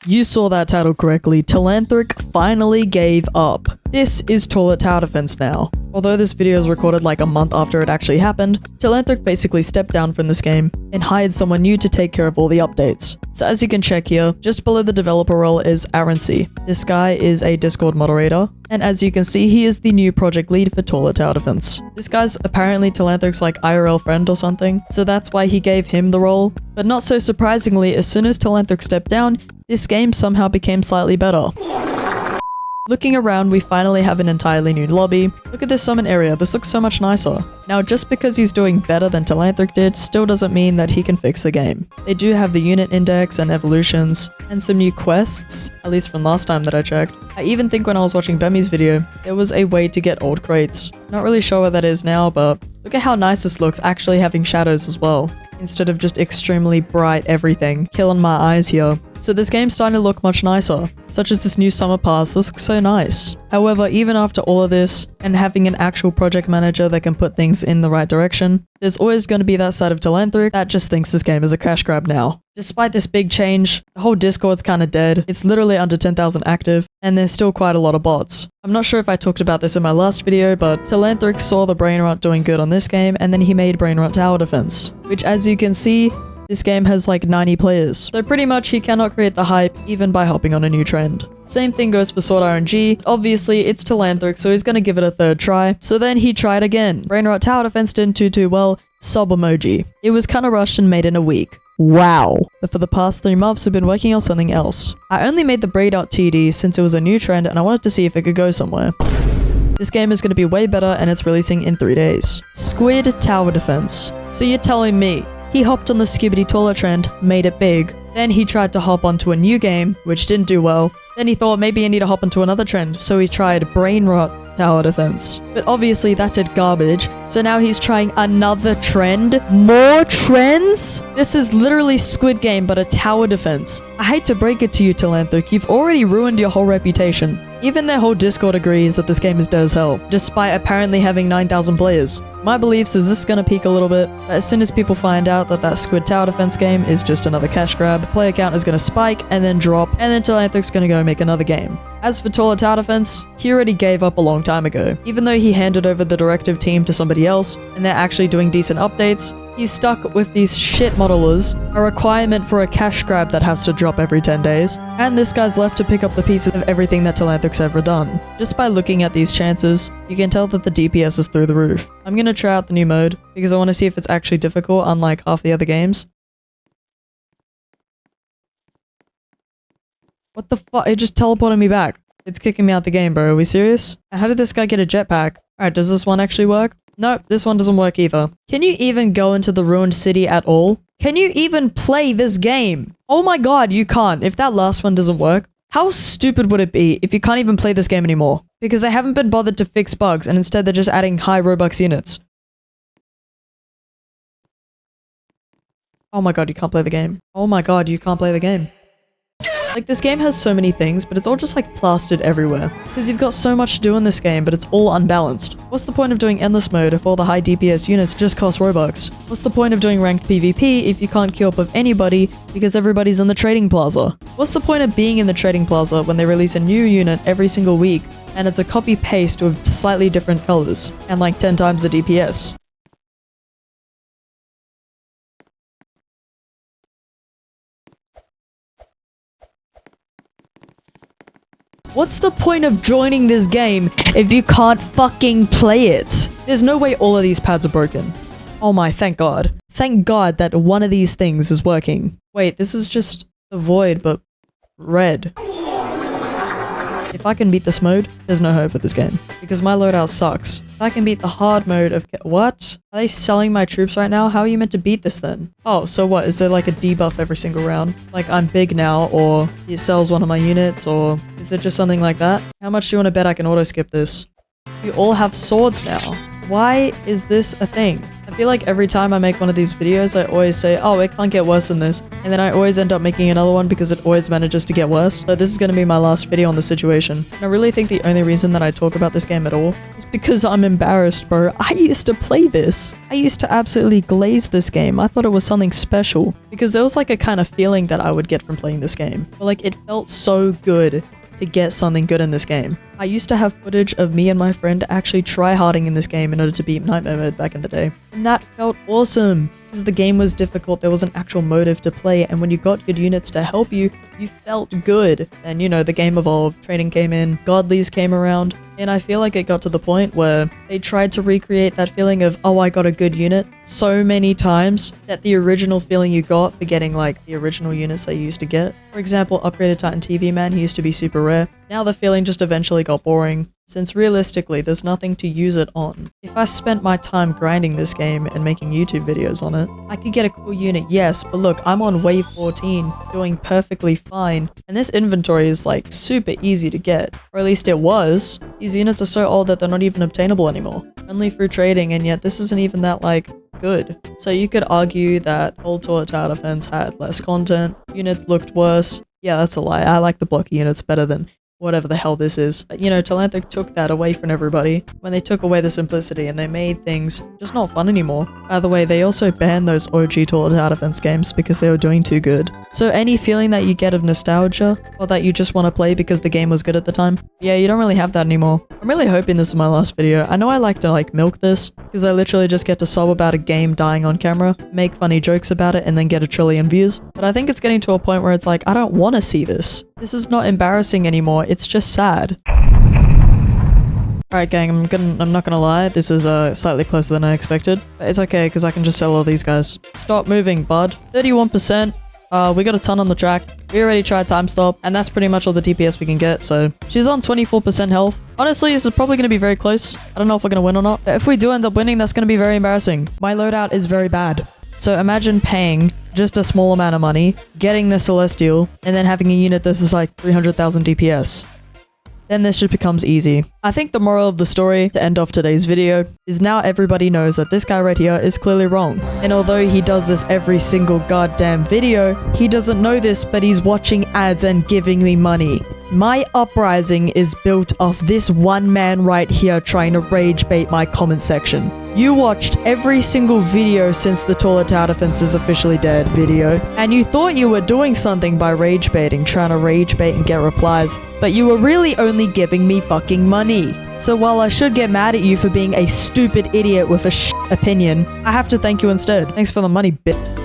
You saw that title correctly. Telanthric finally gave up. This is Toilet Tower Defense now. Although this video is recorded like a month after it actually happened, Telanthric basically stepped down from this game and hired someone new to take care of all the updates. So as you can check here, just below the developer role is Aaron C. This guy is a Discord moderator, and as you can see, he is the new project lead for Toilet Tower Defense. This guy's apparently Telanthric's like IRL friend or something, so that's why he gave him the role. But not so surprisingly, as soon as Telanthric stepped down, this game somehow became slightly better. Looking around, we finally have an entirely new lobby. Look at this summon area, this looks so much nicer. Now, just because he's doing better than Telanthric did, still doesn't mean that he can fix the game. They do have the unit index and evolutions, and some new quests, at least from last time that I checked. I even think when I was watching Bemi's video, there was a way to get old crates. Not really sure where that is now, but look at how nice this looks, actually having shadows as well, instead of just extremely bright everything. Killing my eyes here. So this game's starting to look much nicer, such as this new summer pass. This looks so nice. However, even after all of this, and having an actual project manager that can put things in the right direction, there's always going to be that side of Telanthric that just thinks this game is a cash grab now. Despite this big change, the whole Discord's kind of dead. It's literally under 10,000 active, and there's still quite a lot of bots. I'm not sure if I talked about this in my last video, but Telanthric saw the brain rot doing good on this game, and then he made brain rot tower defense, which, as you can see, this game has like 90 players, so pretty much he cannot create the hype even by hopping on a new trend. Same thing goes for Sword RNG. Obviously, it's Telanthric, so he's gonna give it a third try. So then he tried again. Brain rot tower defense didn't do too well. Sub emoji. It was kinda rushed and made in a week. Wow. But for the past 3 months, I've been working on something else. I only made the braid out TD since it was a new trend and I wanted to see if it could go somewhere. This game is going to be way better and it's releasing in 3 days. Squid Tower Defense. So you're telling me he hopped on the Skibbity Toilet trend, made it big. Then he tried to hop onto a new game, which didn't do well. Then he thought maybe I need to hop onto another trend, so he tried Brain Rot Tower Defense. But obviously that did garbage, so now he's trying another trend? More trends? This is literally Squid Game, but a tower defense. I hate to break it to you, Telanthric, you've already ruined your whole reputation. Even their whole Discord agrees that this game is dead as hell, despite apparently having 9,000 players. My beliefs is this is gonna peak a little bit, but as soon as people find out that that Squid Tower Defense game is just another cash grab, the player count is gonna spike and then drop, and then Telanthric's gonna go make another game. As for Toilet Tower Defense, he already gave up a long time ago. Even though he handed over the directive team to somebody else, and they're actually doing decent updates, he's stuck with these shit modelers, a requirement for a cash grab that has to drop every 10 days, and this guy's left to pick up the pieces of everything that Telanthric's ever done. Just by looking at these chances, you can tell that the DPS is through the roof. I'm gonna try out the new mode, because I want to see if it's actually difficult, unlike half the other games. What the fuck? It just teleported me back. It's kicking me out the game, bro. Are we serious? How did this guy get a jetpack? Alright, does this one actually work? No, this one doesn't work either. Can you even go into the ruined city at all? Can you even play this game? Oh my god, you can't. If that last one doesn't work, how stupid would it be if you can't even play this game anymore? Because they haven't been bothered to fix bugs, and instead they're just adding high Robux units. Oh my god, you can't play the game. Oh my god, you can't play the game. Like, this game has so many things, but it's all just like plastered everywhere. Because you've got so much to do in this game, but it's all unbalanced. What's the point of doing endless mode if all the high DPS units just cost Robux? What's the point of doing ranked PvP if you can't queue up with anybody because everybody's in the trading plaza? What's the point of being in the trading plaza when they release a new unit every single week and it's a copy paste with slightly different colors and like 10 times the DPS? What's the point of joining this game if you can't fucking play it? There's no way all of these pads are broken. Oh my, thank god. Thank god that one of these things is working. Wait, this is just the void, but red. If I can beat this mode, there's no hope for this game. Because my loadout sucks. If I can beat the hard mode of... What? Are they selling my troops right now? How are you meant to beat this then? Oh, so what? Is there like a debuff every single round? Like I'm big now, or it sells one of my units, or is it just something like that? How much do you want to bet I can auto skip this? You all have swords now. Why is this a thing? Have feel like every time I make one of these videos, I always say, oh, it can't get worse than this. And then I always end up making another one because it always manages to get worse. So this is going to be my last video on the situation. And I really think the only reason that I talk about this game at all is because I'm embarrassed, bro. I used to play this. I used to absolutely glaze this game. I thought it was something special because there was like a kind of feeling that I would get from playing this game. But like it felt so good to get something good in this game. I used to have footage of me and my friend actually tryharding in this game in order to beat Nightmare Mode back in the day. And that felt awesome because the game was difficult, there was an actual motive to play, and when you got good units to help you, you felt good. And you know, the game evolved, training came in, godlies came around, and I feel like it got to the point where they tried to recreate that feeling of, oh, I got a good unit so many times that the original feeling you got for getting like the original units that you used to get. For example, Upgraded Titan TV Man, he used to be super rare. Now the feeling just eventually got boring, since realistically there's nothing to use it on. If I spent my time grinding this game and making YouTube videos on it, I could get a cool unit, yes, but look, I'm on wave 14, doing perfectly fine, and this inventory is like super easy to get, or at least it was. These units are so old that they're not even obtainable anymore, only through trading, and yet this isn't even that like good. So you could argue that old Toilet Tower Defense had less content, units looked worse. Yeah, that's a lie. I like the blocky units better than whatever the hell this is. But you know, Telanthric took that away from everybody when they took away the simplicity and they made things just not fun anymore. By the way, they also banned those OG Toilet Tower Defense games because they were doing too good. So any feeling that you get of nostalgia, or that you just want to play because the game was good at the time, yeah, you don't really have that anymore. I'm really hoping this is my last video. I know I like to like milk this, because I literally just get to sob about a game dying on camera, make funny jokes about it, and then get a trillion views. But I think it's getting to a point where it's like, I don't want to see this. This is not embarrassing anymore, it's just sad. Alright gang, I'm not gonna lie, this is slightly closer than I expected. But it's okay, because I can just sell all these guys. Stop moving, bud. 31%. We got a ton on the track. We already tried time stop, and that's pretty much all the DPS we can get, so she's on 24% health. Honestly, this is probably going to be very close. I don't know if we're going to win or not, but if we do end up winning, that's going to be very embarrassing. My loadout is very bad. So imagine paying just a small amount of money, getting the Celestial, and then having a unit that's just like 300,000 DPS. Then this just becomes easy. I think the moral of the story, to end off today's video, is now everybody knows that this guy right here is clearly wrong. And although he does this every single goddamn video, he doesn't know this, but he's watching ads and giving me money. My uprising is built off this one man right here trying to rage bait my comment section. You watched every single video since the Toilet Tower Defense is officially dead video, and you thought you were doing something by rage baiting, trying to rage bait and get replies, but you were really only giving me fucking money. So while I should get mad at you for being a stupid idiot with a opinion, I have to thank you instead. Thanks for the money, bitch.